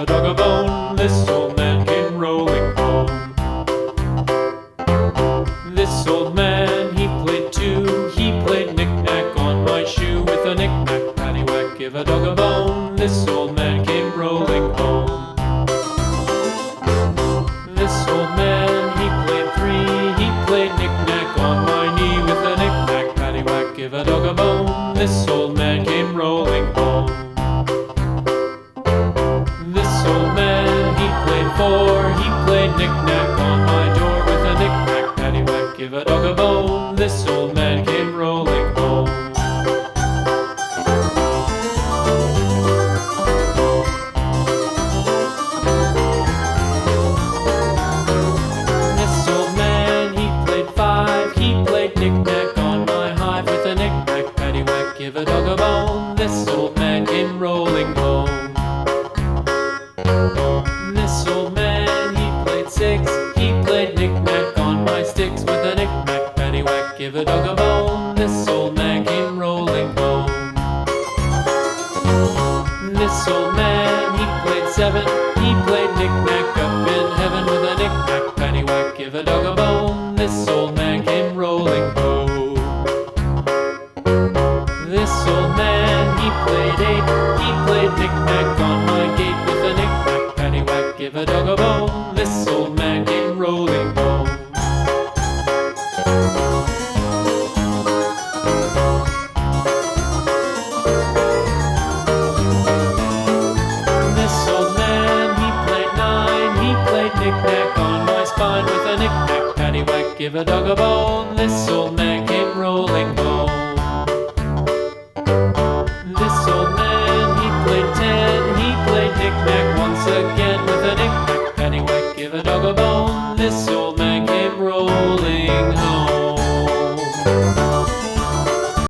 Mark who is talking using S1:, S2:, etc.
S1: a dog a bone. This old man came rolling home. This old man, he played too. He played knick-knack on my shoe. With a knick-knack, paddywhack, give a dog a bone. This old man came rolling home. This old man, he played three. He played knick-knack on my knee. With a knick-knack, paddywhack, give a dog a bone. This old man came rolling home. This old man, he played four. He played knick-knack on my door. With a knick-knack, paddywhack, give a dog a bone. This old man came rolling home. This old man, he played five. He played knick-knack on my hive. With a knick-knack, paddywhack, give a dog a bone. This old man came rolling home. This old man, he played six. He played knick-knack on my sticks. With a knick-knack, paddywhack, give a dog a bone. This old man came rolling home. This old man, he played seven. He played knick-knack up in heaven. With a knick-knack, paddywhack, give a dog a bone. This old man came rolling home. This old man, he played eight. He played knick-knack on my gate. With a knick-knack, paddywhack, give a dog a bone. This old man came rolling home. This old man, he played nine. He played knick-knack on my spine. With a knick-knack, paddywhack, give a dog a bone. This old man came rolling home. This old man, he played ten. He played knick-knack once again. With a knick-knack, paddywhack, give a dog a bone. This